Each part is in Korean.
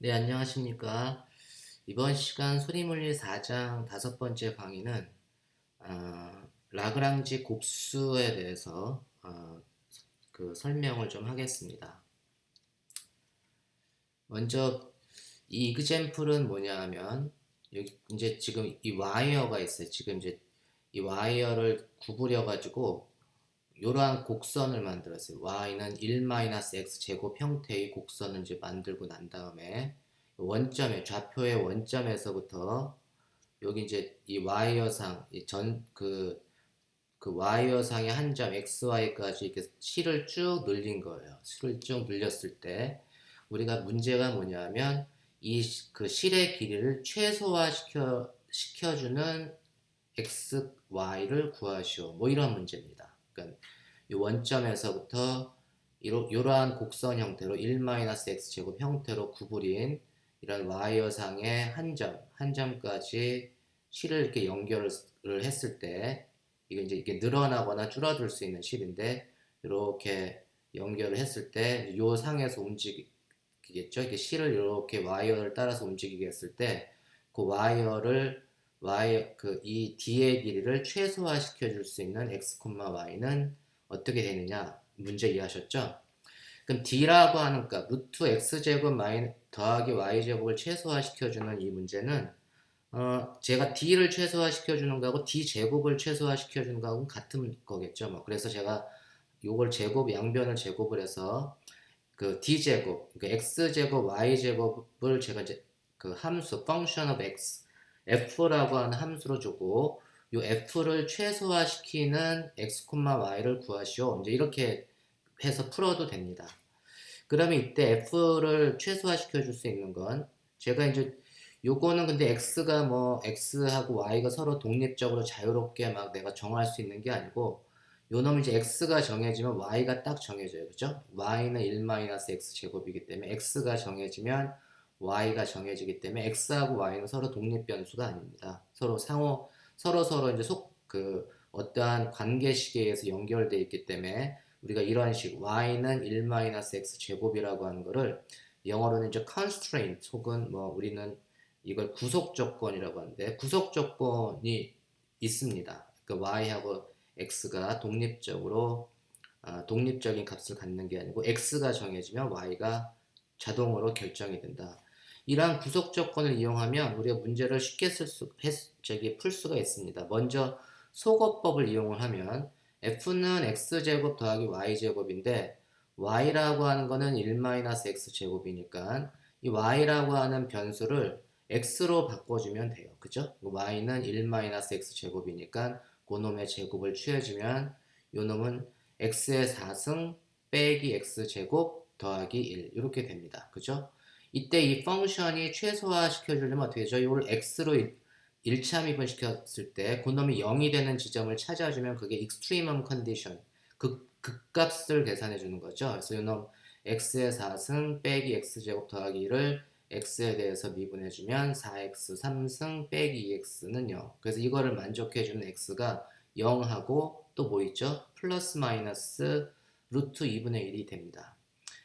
네, 안녕하십니까. 이번 시간 소리물리 4장 5번째 강의는 라그랑지 곱수에 대해서 그 설명을 좀 하겠습니다. 먼저 이 이그젬플은 뭐냐 하면 여기 이제 지금 이 와이어가 있어요. 지금 이제 이 와이어를 구부려 가지고 이러한 곡선을 만들었어요. y는 1-x 제곱 형태의 곡선을 이제 만들고 난 다음에 원점에 좌표의 원점에서부터 여기 이제 이 와이어상 그 와이어상의 한 점 xy까지 이렇게 실을 쭉 늘린 거예요. 실을 쭉 늘렸을 때 우리가 문제가 뭐냐면 이 그 실의 길이를 시켜주는 x, y를 구하시오. 뭐 이런 문제입니다. 그러니까 이 원점에서부터 이러한 곡선 형태로 1-x 제곱 형태로 구부린 이런 와이어상의 한 점까지 실을 이렇게 연결을 했을 때 이게 이제 이게 늘어나거나 줄어들 수 있는 실인데 이렇게 연결을 했을 때 이 상에서 움직이겠죠. 이게 실을 이렇게 와이어를 따라서 움직이게 했을 때 그 이 d의 길이를 최소화시켜 줄 수 있는 x, y는 어떻게 되느냐 문제 이해하셨죠? 그럼 d라고 하는 값 루트 x제곱 더하기 y제곱을 최소화시켜주는 이 문제는 제가 d를 최소화시켜주는 거하고 d제곱을 최소화시켜주는 거하고 같은 거겠죠. 뭐. 그래서 제가 요걸 양변을 제곱을 해서 그 d제곱, 그러니까 x제곱, y제곱을 제가 이제 그 함수, function of x, f라고 하는 함수로 주고 요 f를 최소화시키는 x, y를 구하시오. 이제 이렇게 해서 풀어도 됩니다. 그러면 이때 f를 최소화시켜 줄 수 있는 건 제가 이제 요거는 근데 x하고 y가 서로 독립적으로 자유롭게 막 내가 정할 수 있는 게 아니고 요 놈은 이제 x가 정해지면 y가 딱 정해져요. 그죠? y는 1-x 제곱이기 때문에 x가 정해지면 y가 정해지기 때문에 x하고 y는 서로 독립 변수가 아닙니다. 서로 이제 어떠한 관계식에 의해서 연결되어 있기 때문에 우리가 이런 식 y는 1-x 제곱이라고 하는 거를 영어로는 이제 constraint 혹은 뭐 우리는 이걸 구속 조건이라고 하는데 구속 조건이 있습니다. 그러니까 y하고 x가 독립적인 값을 갖는 게 아니고 x가 정해지면 y가 자동으로 결정이 된다. 이러한 구속 조건을 이용하면 우리가 문제를 쉽게 풀 수가 있습니다. 먼저 소거법을 이용을 하면 f는 x제곱 더하기 y제곱인데 y라고 하는 거는 1-x 제곱이니까 이 y라고 하는 변수를 x로 바꿔주면 돼요. 그죠? y는 1-x 제곱이니까 그놈의 제곱을 취해주면 요 놈은 x의 4승 빼기 x 제곱 더하기 1 이렇게 됩니다. 그죠? 이때 이 펑션이 최소화 시켜주려면 어떻게 되죠? 이걸 x로 1차 미분시켰을 때 그놈이 0이 되는 지점을 찾아주면 그게 extremum condition 극값을 계산해 주는 거죠. 그래서 이놈 x의 4승 빼기 x제곱 더하기 1을 x에 대해서 미분해 주면 4x 3승 빼기 2x는 0. 그래서 이거를 만족해 주는 x가 0하고 또 뭐 있죠? 플러스 마이너스 루트 2분의 1이 됩니다.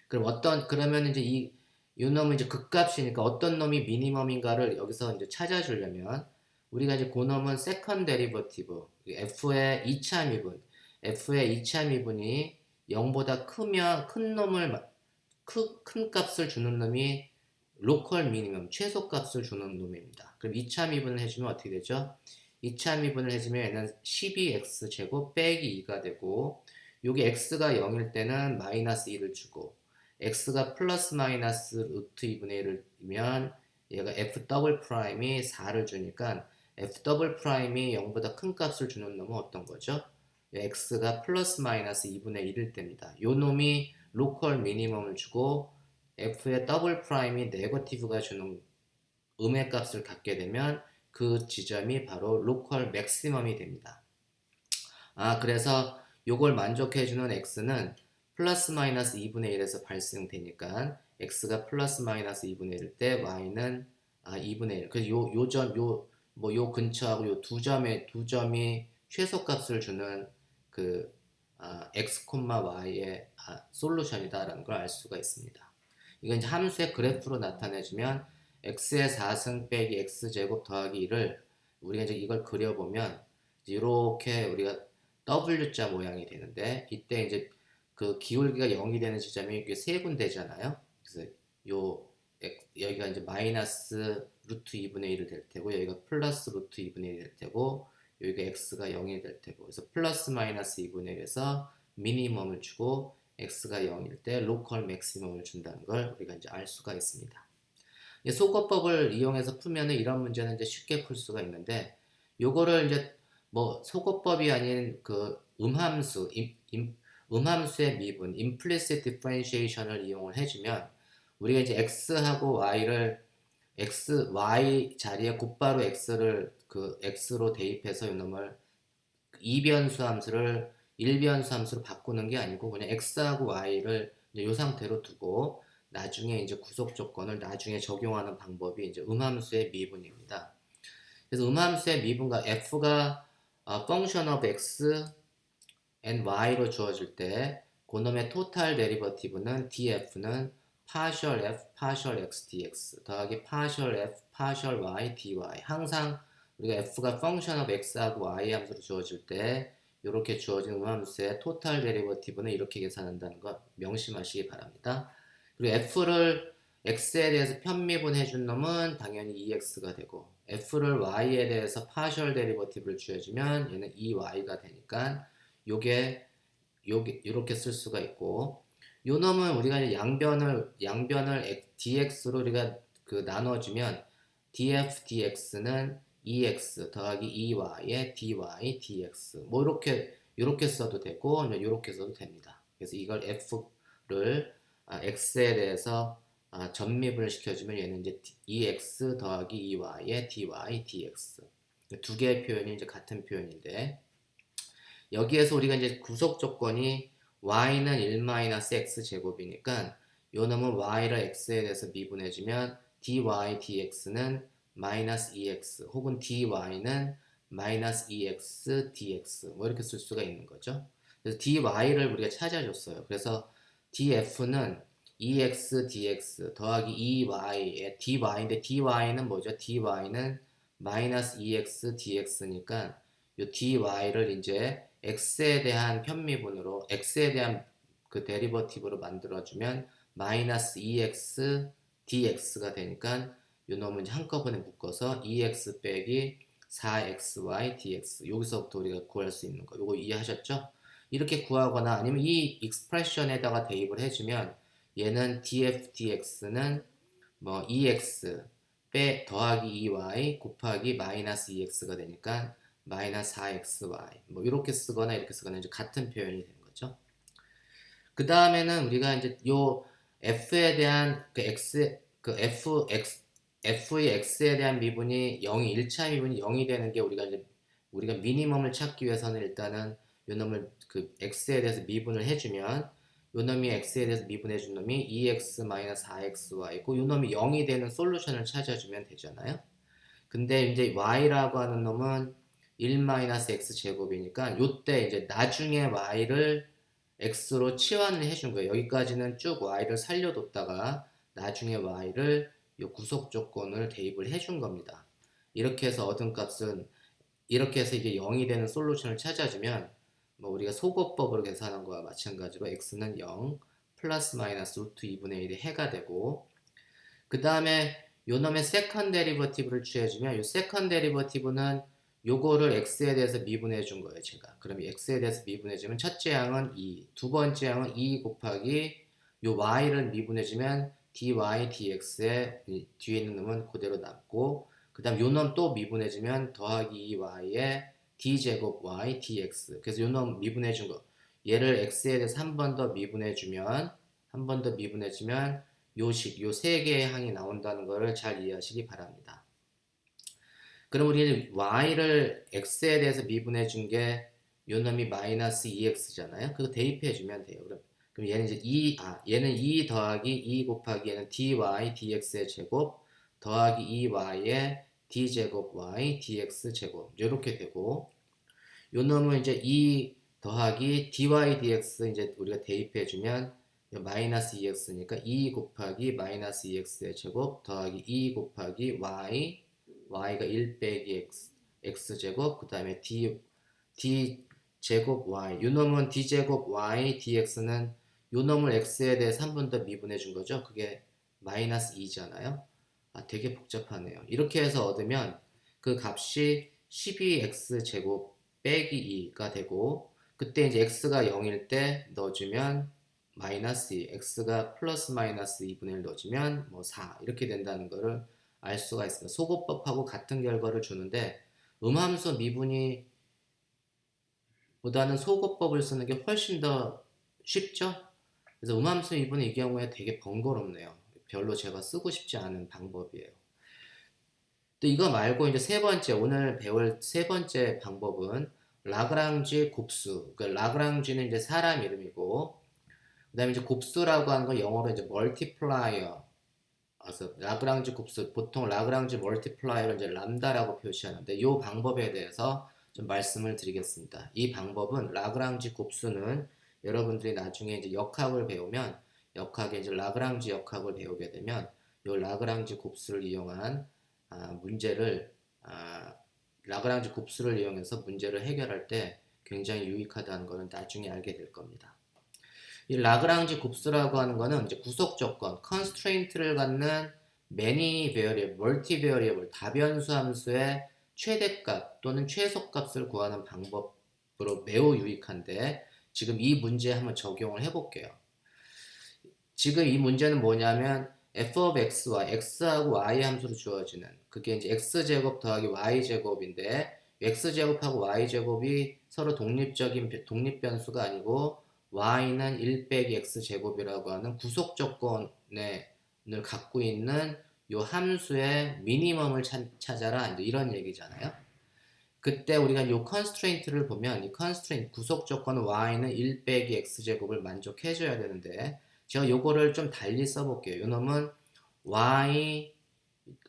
그러면 이제 이 놈은 이제 극값이니까 어떤 놈이 미니멈인가를 여기서 이제 찾아주려면 우리가 이제 그 놈은 세컨 데리버티브 f의 2차 미분이 0보다 크면 큰 값을 주는 놈이 로컬 미니멈 최소값을 주는 놈입니다. 그럼 2차 미분을 해주면 어떻게 되죠? 2차 미분을 해주면 얘는 12x 제곱 빼기 2가 되고 여기 x가 0일 때는 마이너스 1을 주고 x가 플러스 마이너스 루트 2분의 1이면 얘가 f 더블 프라임이 4를 주니까 f 더블 프라임이 0보다 큰 값을 주는 놈은 어떤 거죠? x가 플러스 마이너스 2분의 1일 때입니다. 요 놈이 로컬 미니멈을 주고 f의 더블 프라임이 네거티브가 주는 음의 값을 갖게 되면 그 지점이 바로 로컬 맥시멈이 됩니다. 그래서 요걸 만족해주는 x는 플러스 마이너스 2분의 1에서 발생되니까 x가 플러스 마이너스 2분의 1일 때 y는 2분의 1. 그래서 요 근처하고 요 두 점이 최소값을 주는 x, y의 솔루션이다라는 걸 알 수가 있습니다. 이건 이제 함수의 그래프로 나타내주면 x의 4승 빼기 x제곱 더하기 1을 우리가 이제 이걸 그려보면 이렇게 우리가 W자 모양이 되는데 이때 이제 그 기울기가 0이 되는 지점이 이게 세 군데잖아요. 그래서 요 여기가 이제 마이너스 루트 2분의 1이 될 테고 여기가 플러스 루트 2분의 1이 될 테고 여기가 x가 0이 될 테고 그래서 플러스 마이너스 2분의 1에서 미니멈을 주고 x가 0일 때 로컬 맥시멈을 준다는 걸 우리가 이제 알 수가 있습니다. 소거법을 이용해서 풀면은 이런 문제는 이제 쉽게 풀 수가 있는데 요거를 이제 뭐 소거법이 아닌 그 음함수의 미분 implicit differentiation을 이용을 해주면 우리가 이제 x하고 y를 y 자리에 곧바로 x를 그 x로 대입해서 이놈을 이변수 함수를 1변수 함수로 바꾸는 게 아니고 그냥 x하고 y를 이 상태로 두고 나중에 이제 구속 조건을 나중에 적용하는 방법이 이제 음함수의 미분입니다. 그래서 음함수의 미분과 f가 function of x and y로 주어질 때 그놈의 토탈 데리버티브는 df는 partial f, partial x dx 더하기 partial f, partial y dy 항상 우리가 f가 function of x하고 y 함수로 주어질 때 이렇게 주어진 음함수의 토탈 데리버티브는 이렇게 계산한다는 거 명심하시기 바랍니다. 그리고 f를 x에 대해서 편미분해 준 놈은 당연히 2x가 되고 f를 y에 대해서 파셜 데리버티브를 주어주면 얘는 2y가 되니까 요게 이렇게 쓸 수가 있고 요 놈은 우리가 이제 양변을 dx로 우리가 그 나눠주면 df dx는 2x 더하기 2y의 dy dx 뭐 이렇게 써도 되고 이렇게 써도 됩니다. 그래서 이걸 f를 x에 대해서 전미분을 시켜주면 얘는 이제 2x 더하기 2y의 dy dx 두 개의 표현이 이제 같은 표현인데 여기에서 우리가 이제 구속 조건이 y는 1-x 제곱이니까 요 놈은 y를 x에 대해서 미분해주면 dy dx는 마이너스 2x 혹은 dy는 마이너스 2x dx 뭐 이렇게 쓸 수가 있는 거죠. 그래서 dy를 우리가 찾아줬어요. 그래서 df는 2x dx 더하기 2y의 dy인데 dy는 뭐죠? dy는 마이너스 2x dx니까 요 dy를 이제 x에 대한 편미분으로 x에 대한 그 데리버티브로 만들어주면 마이너스 2x dx가 되니까 요 놈은 이제 한꺼번에 묶어서 2x 빼기 4xy dx 여기서부터 우리가 구할 수 있는 거 요거 이해하셨죠? 이렇게 구하거나 아니면 이 익스프레션에다가 대입을 해주면 얘는 df dx는 뭐 2x 더하기 2y 곱하기 마이너스 2x가 되니까 마이너스 4xy 뭐 이렇게 쓰거나 이렇게 쓰거나 이제 같은 표현이 되는 거죠. 그 다음에는 우리가 이제 요 f에 대한 f의 x에 대한 미분이 0이 1차 미분이 0이 되는 게 우리가 미니멈을 찾기 위해서는 일단은 요 놈을 그 x에 대해서 미분을 해주면 요 놈이 x에 대해서 미분해 준 놈이 2x-4xy고 요 놈이 0이 되는 솔루션을 찾아주면 되잖아요. 근데 이제 y라고 하는 놈은 1-x 제곱이니까 요때 이제 나중에 y를 x로 치환을 해준 거예요. 여기까지는 쭉 y를 살려뒀다가 나중에 y를 요 구속 조건을 대입을 해준 겁니다. 이렇게 해서 얻은 값은 이렇게 해서 이게 0이 되는 솔루션을 찾아주면 뭐 우리가 소거법으로 계산한 거와 마찬가지로 x는 0 플러스 마이너스 루트 2분의 1이 해가 되고 그 다음에 요 놈의 세컨 데리버티브를 취해주면 요 세컨 데리버티브는 요거를 x에 대해서 미분해 준 거예요 제가. 그럼 x에 대해서 미분해 주면 첫째 항은 2 두 번째 항은 2 곱하기 요 y를 미분해 주면 dy dx에 뒤에 있는 놈은 그대로 남고 그 다음 요 놈 또 미분해 주면 더하기 2y에 d제곱 y dx 그래서 요 놈 미분해 준 거 얘를 x에 대해서 한 번 더 미분해 주면 요 세 개의 항이 나온다는 것을 잘 이해하시기 바랍니다. 그럼 우리는 y를 x에 대해서 미분해 준 게 요 놈이 마이너스 2x잖아요. 그거 대입해 주면 돼요. 그럼 얘는 이제 얘는 2 더하기 2 곱하기 얘는 dy dx의 제곱 더하기 2y의 d제곱 y dx 제곱 이렇게 되고 요 놈은 이제 2 더하기 dy dx 이제 우리가 대입해 주면 마이너스 2x니까 2 곱하기 마이너스 2x의 제곱 더하기 2 곱하기 y가 1 빼기 x제곱 그 다음에 d 제곱 y 요놈은 d제곱 y dx는 요놈을 x에 대해 3분 더 미분해 준 거죠. 그게 마이너스 2잖아요. 되게 복잡하네요. 이렇게 해서 얻으면 그 값이 12x제곱 빼기 2가 되고 그때 이제 x가 0일 때 넣어주면 마이너스 2, x가 플러스 마이너스 2분의 1 넣어주면 뭐 4 이렇게 된다는 거를 알 수가 있습니다. 소고법하고 같은 결과를 주는데 음함수 미분이 보다는 소거법을 쓰는 게 훨씬 더 쉽죠? 그래서 음함수 미분은 이 경우에 되게 번거롭네요. 별로 제가 쓰고 싶지 않은 방법이에요. 또 이거 말고 이제 세 번째, 오늘 배울 세 번째 방법은 라그랑지 곱수. 그러니까 라그랑지는 이제 사람 이름이고, 그 다음에 이제 곱수라고 하는 건 영어로 이제 멀티플라이어. 그래서 라그랑지 곱수, 보통 라그랑지 멀티플라이어를 이제 람다라고 표시하는데, 이 방법에 대해서 좀 말씀을 드리겠습니다. 이 방법은 라그랑지 곱수는 여러분들이 나중에 이제 역학을 배우면, 역학에 이제 라그랑지 역학을 배우게 되면, 이 라그랑지 곱수를 이용한 문제를 라그랑지 곱수를 이용해서 문제를 해결할 때 굉장히 유익하다는 것은 나중에 알게 될 겁니다. 이 라그랑지 곱수라고 하는 것은 이제 구속 조건, constraint를 갖는 many variable, multi variable, 다변수 함수의 최대값 또는 최소값을 구하는 방법으로 매우 유익한데 지금 이 문제에 한번 적용을 해볼게요. 지금 이 문제는 뭐냐면 f of x와 x하고 y 함수로 주어지는 그게 이제 x제곱 더하기 y제곱인데 x제곱하고 y제곱이 서로 독립변수가 아니고 y는 1 빼기 x제곱이라고 하는 구속 조건을 갖고 있는 요 함수의 미니멈을 찾아라 이런 얘기잖아요. 그때 우리가 요 constraint를 보면 이 constraint 구속 조건은 y는 1 빼기 x제곱을 만족해줘야 되는데 제가 요거를 좀 달리 써볼게요. 요 놈은 y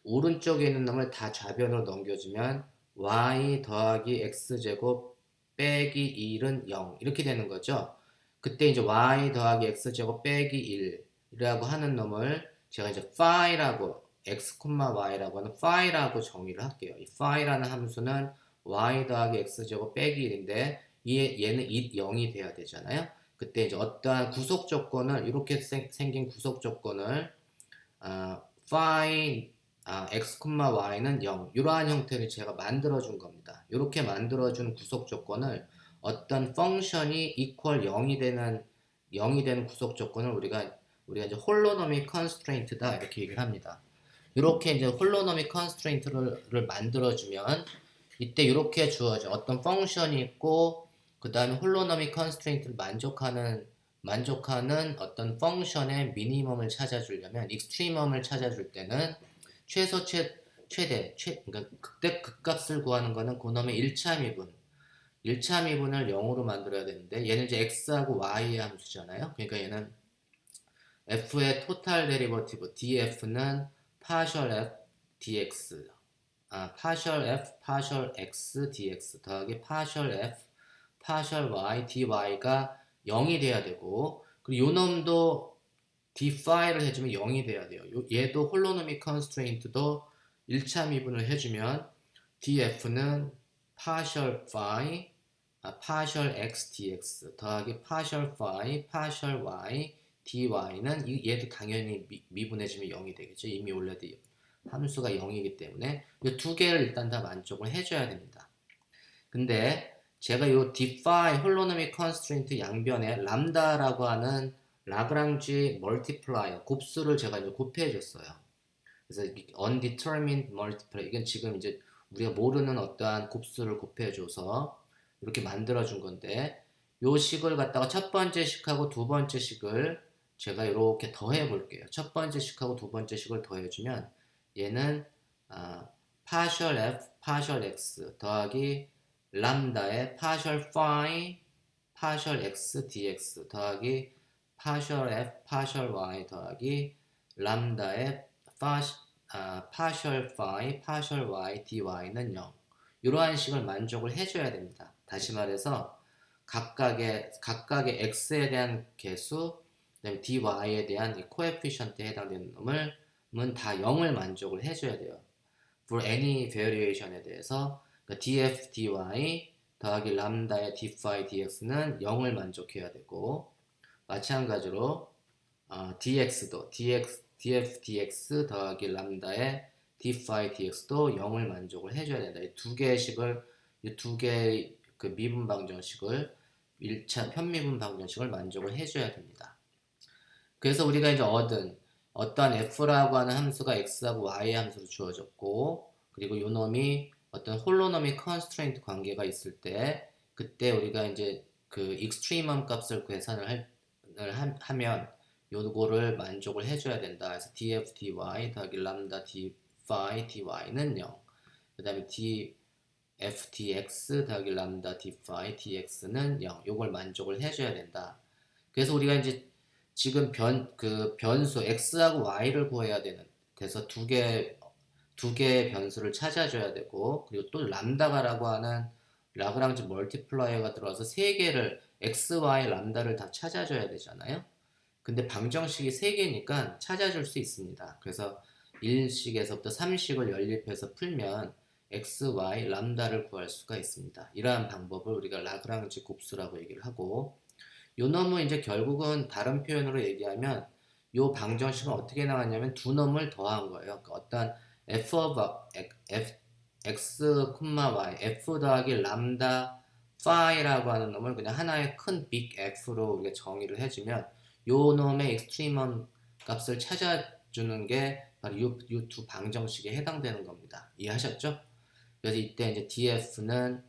오른쪽에 있는 놈을 다 좌변으로 넘겨주면 y 더하기 x제곱 빼기 1은 0 이렇게 되는 거죠. 그때 이제 y 더하기 x제곱 빼기 1이라고 하는 놈을 제가 이제 phi라고 x, y라고 하는 phi라고 정의를 할게요. 이 phi라는 함수는 y 더하기 x제곱 빼기 1인데 얘는 0이 돼야 되잖아요. 그때 이제 어떠한 구속 조건을 이렇게 생긴 구속 조건을 phi x, y는 0 이러한 형태를 제가 만들어 준 겁니다. 이렇게 만들어 준 구속 조건을 어떤 펑션이 equal 0이 되는 구속 조건을 우리가 이제 홀로노믹 컨스트레인트다 이렇게 얘기를 합니다. 이렇게 이제 홀로노믹 컨스트레인트를 만들어 주면 이때 이렇게 주어져 어떤 펑션이 있고 그 다음에 홀로노믹 컨스트레인트를 만족하는 어떤 펑션의 미니멈을 찾아주려면 익스트리멈을 찾아줄 때는 최소 최대 그러니까 극값을 구하는 거는 그놈의 1차 미분을 0으로 만들어야 되는데 얘는 이제 x하고 y의 함수잖아요. 그러니까 얘는 f의 토탈 데리버티브 df는 partial f dx partial f partial x dx 더하기 partial f partial y dy가 0이 돼야 되고 그리고 요 놈도 defy를 해주면 0이 돼야 돼요. 얘도 홀로노믹 컨스트레인트도 1차 미분을 해주면 df는 partial phi partial x dx 더하기 partial phi partial y dy는 얘도 당연히 미분해주면 0이 되겠죠. 이미 원래도 함수가 0이기 때문에 이 두 개를 일단 다 만족을 해줘야 됩니다. 근데 제가 요 defy 홀로노믹 컨스트레인트 양변에 람다라고 하는 라그랑지 멀티플라이어 곱수를 제가 이제 곱해 줬어요. 그래서 undetermined multiplier 이건 지금 이제 우리가 모르는 어떠한 곱수를 곱해 줘서 이렇게 만들어 준 건데 요 식을 갖다가 첫 번째 식하고 두 번째 식을 제가 이렇게 더해 볼게요. 첫 번째 식하고 두 번째 식을 더해 주면 얘는 partial f partial x 더하기 람다의 partial phi partial x dx 더하기 partial f partial y 더하기 람다의 partial phi partial y dy는 0 이러한 식을 만족을 해줘야 됩니다. 다시 말해서 각각의 x에 대한 개수 그다음에 dy에 대한 이 코에피션트에 해당되는 놈은 다 0을 만족을 해줘야 돼요. for any variation에 대해서 그러니까 df dy 더하기 람다의 d phi dx는 0을 만족해야 되고 마찬가지로 dx도 df dx 더하기 람다의 d phi dx도 0을 만족을 해줘야 된다. 이 두 개의 식을 이 두 개의 그 미분 방정식을 1차 편미분 방정식을 만족을 해줘야 됩니다. 그래서 우리가 이제 얻은 어떤 f라고 하는 함수가 x하고 y의 함수로 주어졌고 그리고 요 놈이 어떤 홀로노믹 컨스트레인트 관계가 있을 때 그때 우리가 이제 그 익스트리멈 값을 계산을 하면 요거를 만족을 해줘야 된다. 그래서 df dy 더하기 람다 d phi dy는 0. 그 다음에 df dx 더하기 람다 d phi dx는 0. 요걸 만족을 해줘야 된다. 그래서 우리가 이제 지금 변수 x하고 y를 구해야 돼서 두 개의 변수를 찾아줘야 되고 그리고 또 람다가라고 하는 라그랑지 멀티플라이어가 들어와서 세 개를 x, y, 람다를 다 찾아줘야 되잖아요. 근데 방정식이 세 개니까 찾아줄 수 있습니다. 그래서 1식에서부터 3식을 연립해서 풀면 x, y, 람다를 구할 수가 있습니다. 이러한 방법을 우리가 라그랑지 곱수라고 얘기를 하고 요 놈은 이제 결국은 다른 표현으로 얘기하면 요 방정식은 어떻게 나왔냐면 두 놈을 더한 거예요. 그러니까 어떤 x, y, f 더하기 람다 phi라고 하는 놈을 그냥 하나의 큰 빅 F로 우리가 정의를 해주면 요 놈의 익스트리멈 값을 찾아주는 게 바로 요 두 방정식에 해당되는 겁니다. 이해하셨죠? 그래서 이때 이제 df는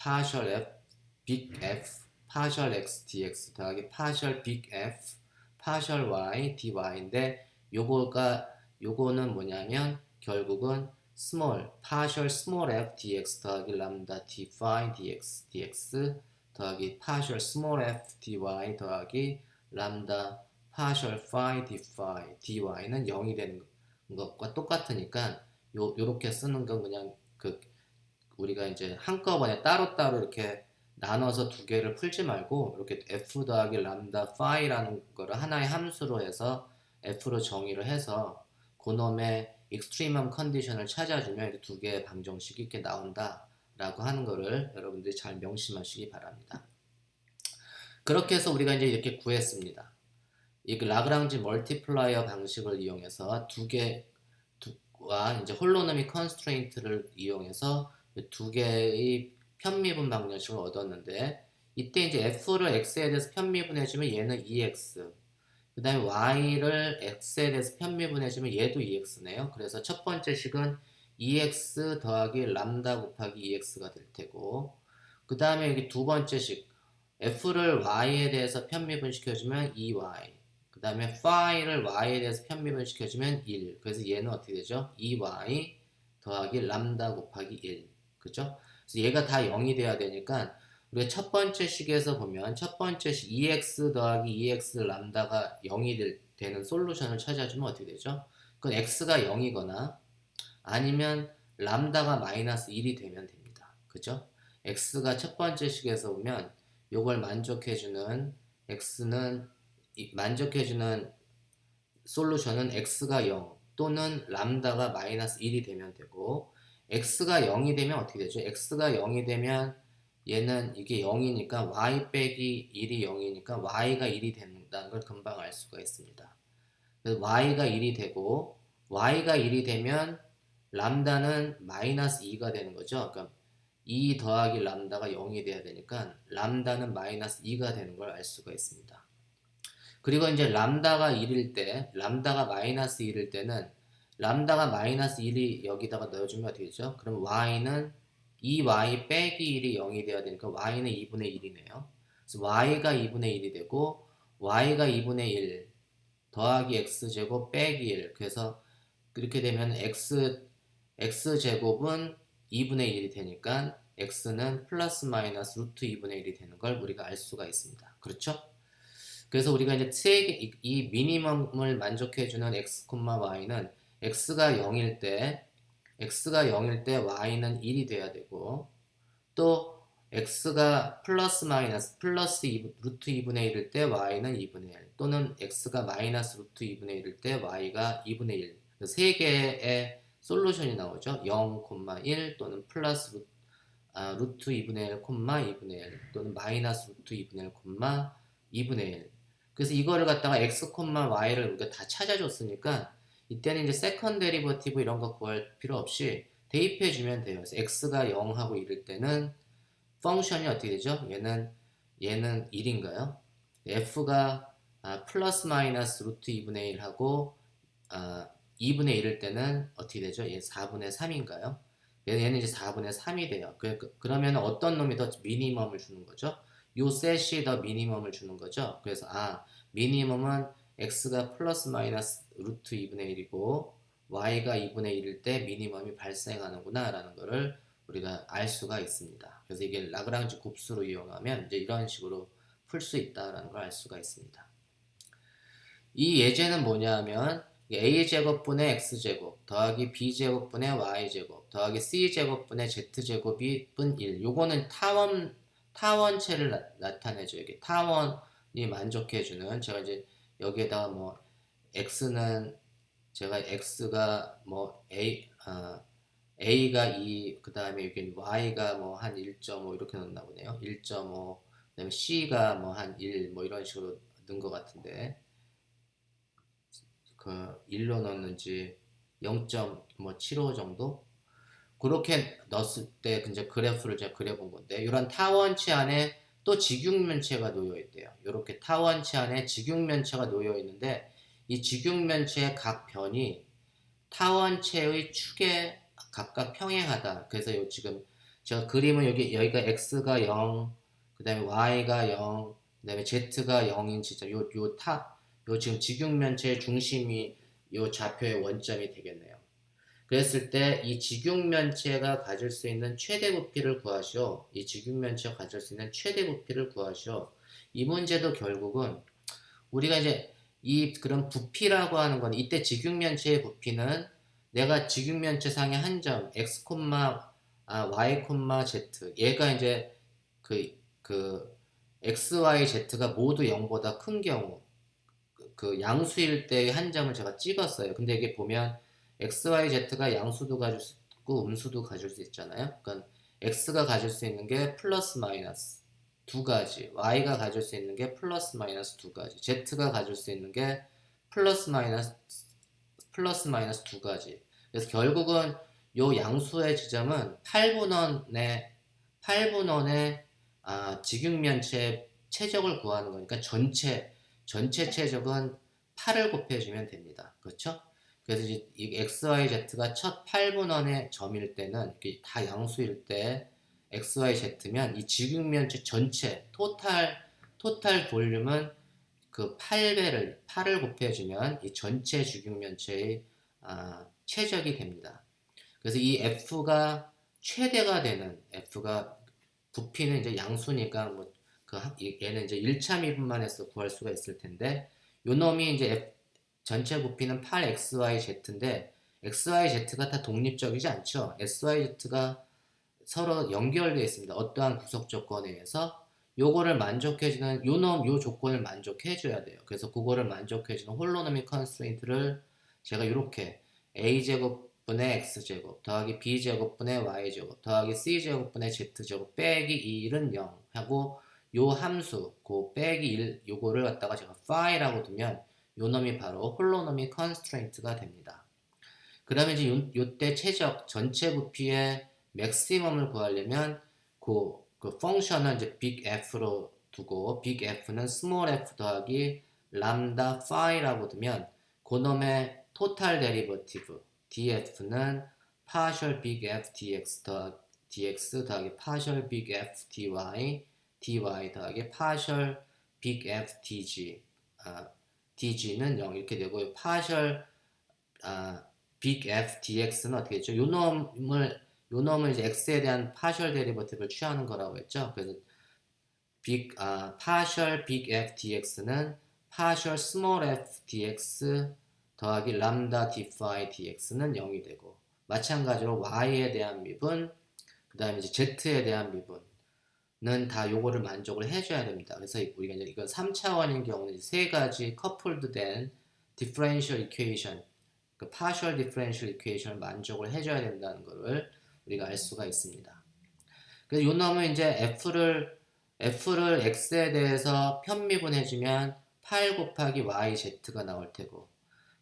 partial f, big F, partial x dx 더하기 partial big F, partial y dy인데 요거는 뭐냐면 결국은 partial small f dx 더하기 람다 d phi dx 더하기 partial small f dy 더하기 람다 partial phi d phi dy는 0이 되는 것과 똑같으니까 요렇게 쓰는 건 그냥 우리가 이제 한꺼번에 따로따로 이렇게 나눠서 두 개를 풀지 말고 이렇게 f 더하기 람다 phi라는 거를 하나의 함수로 해서 f로 정의를 해서 그놈의 익스트리멈 컨디션을 찾아주면 두 개의 방정식이 이렇게 나온다 라고 하는 거를 여러분들이 잘 명심하시기 바랍니다. 그렇게 해서 우리가 이제 이렇게 구했습니다. 이 라그랑지 멀티플라이어 방식을 이용해서 와 이제 홀로노믹 컨스트레인트를 이용해서 두 개의 편미분 방정식을 얻었는데 이때 이제 f를 x에 대해서 편미분해주면 얘는 2x 그 다음에 y를 x에 대해서 편미분해주면 얘도 2x네요. 그래서 첫 번째 식은 2x 더하기 람다 곱하기 2x가 될 테고 그 다음에 여기 두 번째 식 f를 y에 대해서 편미분시켜주면 2y 그 다음에 phi를 y에 대해서 편미분시켜주면 1 그래서 얘는 어떻게 되죠? 2y 더하기 람다 곱하기 1 그죠? 그래서 얘가 다 0이 돼야 되니까 우리가 첫 번째 식에서 보면 첫 번째 식 2x 더하기 2x 람다가 0이 되는 솔루션을 찾아주면 어떻게 되죠? 그건 x가 0이거나 아니면 람다가 마이너스 1이 되면 됩니다. 그죠? x가 첫 번째 식에서 보면 요걸 만족해주는 만족해주는 솔루션은 x가 0 또는 람다가 마이너스 1이 되면 되고 x가 0이 되면 어떻게 되죠? x가 0이 되면 얘는 이게 0이니까 y 빼기 1이 0이니까 y가 1이 된다는 걸 금방 알 수가 있습니다. 그래서 y가 1이 되고 y가 1이 되면 람다는 마이너스 2가 되는 거죠. 그러니까 2 더하기 람다가 0이 돼야 되니까 람다는 마이너스 2가 되는 걸 알 수가 있습니다. 그리고 이제 람다가 1일 때, 람다가 마이너스 1일 때는 람다가 마이너스 1이 여기다가 넣어주면 어떻게 되죠? 그럼 y는 2y 빼기 1이 0이 돼야 되니까 y는 2분의 1이네요. 그래서 y가 2분의 1이 되고 y가 2분의 1 더하기 x제곱 빼기 1 그래서 그렇게 되면 x제곱은 2분의 1이 되니까 x는 플러스 마이너스 루트 2분의 1이 되는 걸 우리가 알 수가 있습니다. 그렇죠? 그래서 우리가 이제 이 미니멈을 만족해주는 x, y는 x가 0일 때 y는 1이 돼야 되고 또 x가 플러스 루트 2분의 1일 때 y는 2분의 1 또는 x가 마이너스 루트 2분의 1일 때 y가 2분의 1 세 개의 솔루션이 나오죠. 0, 1 또는 플러스 루트 2분의 1, 2분의 1 또는 마이너스 루트 2분의 1, 2분의 1 그래서 이거를 갖다가 x, y를 우리가 다 찾아줬으니까 이때는 이제 세컨 데리버티브 이런 거 구할 필요 없이 대입해 주면 돼요. 그래서 x가 0하고 이럴 때는 펑션이 어떻게 되죠? 얘는 1인가요? f가 플러스 마이너스 루트 2분의 1하고 2분의 1일 때는 어떻게 되죠? 얘 4분의 3인가요? 얘는 이제 4분의 3이 돼요. 그러면 어떤 놈이 더 미니멈을 주는 거죠? 요 셋이 더 미니멈을 주는 거죠. 그래서 미니멈은 x가 플러스 마이너스 루트 2분의 1이고 y가 2분의 1일 때 미니멈이 발생하는구나 라는 거를 우리가 알 수가 있습니다. 그래서 이게 라그랑지 곱수로 이용하면 이제 이런 식으로 풀 수 있다라는 걸 알 수가 있습니다. 이 예제는 뭐냐면 a제곱분의 x제곱 더하기 b제곱분의 y제곱 더하기 c제곱분의 z제곱이 분 1. 요거는 타원체를 나타내죠. 여기 타원이 만족해주는 제가 이제 여기에다가 뭐 x는 제가 x가 뭐 a가 2, 그 다음에 여기 y가 뭐 한 1.5 이렇게 넣나 보네요. 1.5, 그 다음에 c가 뭐 한 1, 뭐 이런 식으로 넣은 것 같은데, 그 1로 넣는지 0.75 정도? 그렇게 넣었을 때 이제 그래프를 제가 그려본 건데, 이런 타원체 안에 또 직육면체가 놓여 있대요. 이렇게 타원체 안에 직육면체가 놓여 있는데, 이 직육면체의 각 변이 타원체의 축에 각각 평행하다. 그래서 지금 제가 그림은 여기가 x가 0, 그 다음에 y가 0, 그 다음에 z가 0인 지점, 요 지금 직육면체의 중심이 요 좌표의 원점이 되겠네요. 그랬을 때 이 직육면체가 가질 수 있는 최대 부피를 구하시오. 이 직육면체가 가질 수 있는 최대 부피를 구하시오. 이 문제도 결국은 우리가 이제 그런 부피라고 하는 건 이때 직육면체의 부피는 내가 직육면체상의 한 점 x, y, z 얘가 이제 그 x, y, z가 모두 0보다 큰 경우 그 양수일 때의 한 점을 제가 찍었어요. 근데 이게 보면 x, y, z가 양수도 가질 수 있고 음수도 가질 수 있잖아요. 그러니까 x가 가질 수 있는 게 플러스 마이너스 두 가지, y가 가질 수 있는 게 플러스 마이너스 두 가지, z가 가질 수 있는 게 플러스 마이너스 두 가지. 그래서 결국은 요 양수의 지점은 8분원의 직육면체 최적을 구하는 거니까 전체 최적은 8을 곱해주면 됩니다. 그렇죠? 그래서 이제 이 x, y, z가 첫 8분원의 점일 때는 다 양수일 때 x, y, z면 이 직육면체 전체 토탈 볼륨은 그 8을 곱해주면 이 전체 직육면체의 최적이 됩니다. 그래서 이 f가 최대가 되는 f가 부피는 이제 양수니까 얘는 이제 1차 미분만 해서 구할 수가 있을 텐데 요 놈이 이제 전체 부피는 8xyz인데 xyz가 다 독립적이지 않죠. xyz가 서로 연결되어 있습니다. 어떠한 구속 조건에 의해서 요거를 만족해주는 요 조건을 만족해줘야 돼요. 그래서 그거를 만족해주는 홀로노믹 컨스트레인트를 제가 이렇게 a제곱분의 x제곱 더하기 b제곱분의 y제곱 더하기 c제곱분의 z제곱 빼기 1은 0 하고 요 함수 그 빼기 1 요거를 갖다가 제가 phi라고 두면 요 놈이 바로 홀로노믹 컨스트레인트가 됩니다. 그 다음에 이제 요때 최적 전체 부피의 맥시멈을 구하려면 그 펑션을 이제 빅 F로 두고 빅 F는 스몰 f 더하기 람다 파이라고 두면 그놈의 토탈 데리버티브 df는 partial big F dx 더하기 partial big F dy 더하기 partial big F dg는 0 이렇게 되고 partial big F dx는 어떻게 했죠? 요 놈을 이제 x에 대한 파셜 데리버티브를 취하는 거라고 했죠. 그래서 partial big F dx는 partial small f dx 더하기 람다 d phi dx는 0이 되고 마찬가지로 y에 대한 미분 그 다음에 이제 z에 대한 미분 다 요거를 만족을 해줘야 됩니다. 그래서 우리가 이제 이건 3차원인 경우는 이제 세 가지 coupled 된 differential equation, 그 partial differential equation을 만족을 해줘야 된다는 것을 우리가 알 수가 있습니다. 그래서 요 놈은 이제 F를 X에 대해서 편미분해주면 8 곱하기 YZ가 나올 테고,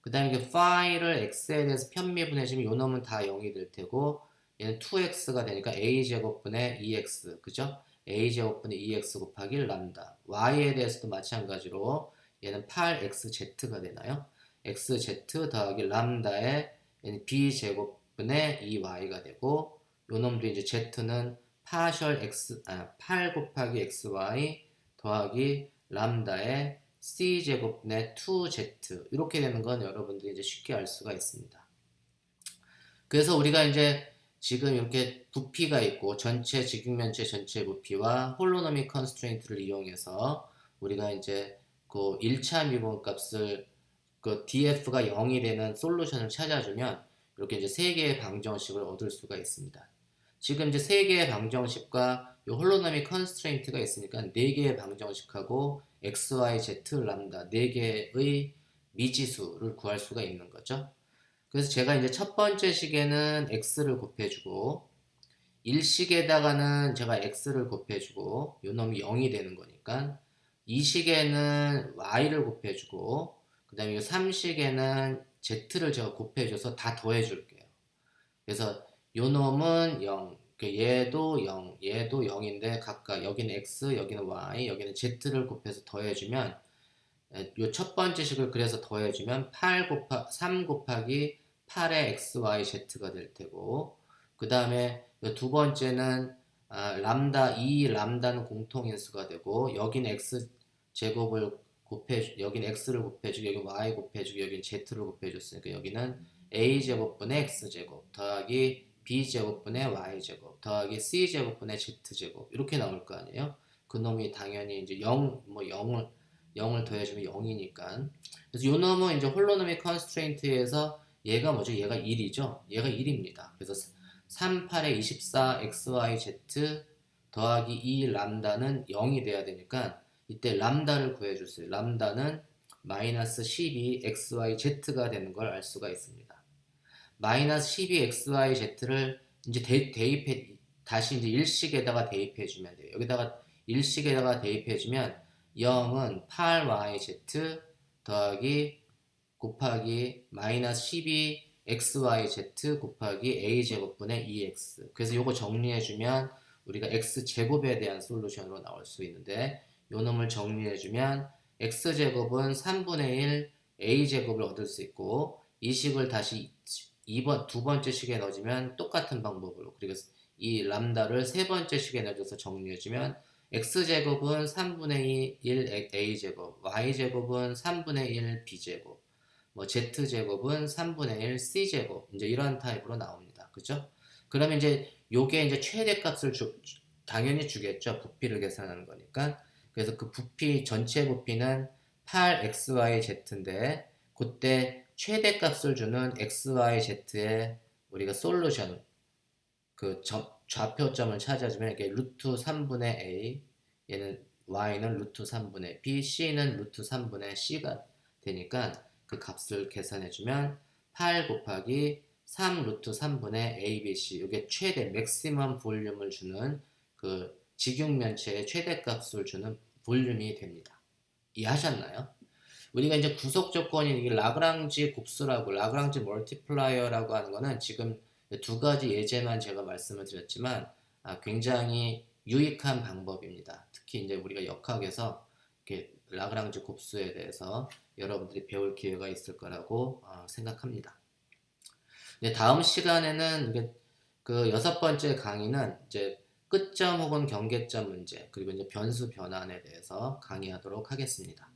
그 다음에 이게 phi를 X에 대해서 편미분해주면 요 놈은 다 0이 될 테고, 얘는 2X가 되니까 A제곱분의 2X, 그죠? A제곱분의 2X 곱하기 람다. Y에 대해서도 마찬가지로 얘는 8XZ가 되나요? XZ 더하기 람다에 얘는 B제곱분의 2Y가 되고, 요 놈도 이제 Z는 8 곱하기 XY 더하기 람다에 C제곱분의 2Z 이렇게 되는 건 여러분들이 이제 쉽게 알 수가 있습니다. 그래서 우리가 이제 지금 이렇게 부피가 있고 전체 직육면체 전체 부피와 홀로노믹 컨스트레인트를 이용해서 우리가 이제 그 1차 미분 값을 그 DF가 0이 되는 솔루션을 찾아주면 이렇게 이제 세 개의 방정식을 얻을 수가 있습니다. 지금 이제 세 개의 방정식과 이 홀로노믹 컨스트레인트가 있으니까 네 개의 방정식하고 x, y, z, 람다 네 개의 미지수를 구할 수가 있는 거죠. 그래서 제가 이제 첫 번째 식에는 x를 곱해주고 1식에다가는 제가 x를 곱해주고 요 놈이 0이 되는 거니까 2식에는 y를 곱해주고 그 다음에 3식에는 z를 제가 곱해줘서 다 더해줄게요. 그래서 요 놈은 0, 얘도 0, 얘도 0인데 각각 여기는 x, 여기는 y, 여기는 z를 곱해서 더해주면 요 첫 번째 식을 그래서 더해주면 3 곱하기 8의 x, y, z가 될 테고 그 다음에 두 번째는 람다, 이 람다는 공통인수가 되고 여기는 x 제곱을 여기는 x를 곱해주고 여기는 y 곱해주고 여기는 z를 곱해줬으니까 여기는 a제곱분의 x제곱 더하기 b제곱분의 y제곱 더하기 c제곱분의 z제곱 이렇게 나올 거 아니에요. 그놈이 당연히 이제 0을 더해주면 0이니까. 그래서 요 놈은 이제 홀로노믹 컨스트레인트에서 얘가 뭐죠? 얘가 1이죠? 얘가 1입니다. 그래서 3, 8에 24 xyz 더하기 2 람다는 0이 돼야 되니까 이때 람다를 구해주세요. 람다는 마이너스 12 xyz가 되는 걸 알 수가 있습니다. 마이너스 12 xyz를 이제 다시 이제 일식에다가 대입해주면 돼요. 여기다가 일식에다가 대입해주면 0은 8yz 더하기 곱하기 마이너스 12 xyz 곱하기 a제곱분의 2x. 그래서 요거 정리해주면 우리가 x제곱에 대한 솔루션으로 나올 수 있는데 요 놈을 정리해주면 x제곱은 3분의 1 a제곱을 얻을 수 있고 이 식을 다시 두 번째 식에 넣어주면 똑같은 방법으로 그리고 이 람다를 세 번째 식에 넣어줘서 정리해주면 x제곱은 3분의 1 a제곱, y제곱은 3분의 1 b제곱, 뭐 z제곱은 3분의 1 c제곱 이제 이런 타입으로 나옵니다. 그죠? 그러면 이제 요게 이제 최대값을 당연히 주겠죠. 부피를 계산하는 거니까. 그래서 그 부피 전체 부피는 8xyz인데 그때 최대값을 주는 xyz의 우리가 솔루션 그 좌표점을 찾아주면 이게 루트 3분의 a 얘는 y는 루트 3분의 b, c는 루트 3분의 c가 되니까 그 값을 계산해주면 8 곱하기 3 루트 3분의 abc 이게 최대 맥시멈 볼륨을 주는 그 직육면체의 최대값을 주는 볼륨이 됩니다. 이해하셨나요? 우리가 이제 구속 조건인 이게 라그랑지 곱수라고 라그랑지 멀티플라이어라고 하는 거는 지금 두 가지 예제만 제가 말씀을 드렸지만 굉장히 유익한 방법입니다. 특히 이제 우리가 역학에서 이렇게 라그랑지 곱수에 대해서 여러분들이 배울 기회가 있을 거라고 생각합니다. 네, 다음 시간에는 이게 그 여섯 번째 강의는 이제 끝점 혹은 경계점 문제 그리고 이제 변수 변환에 대해서 강의하도록 하겠습니다.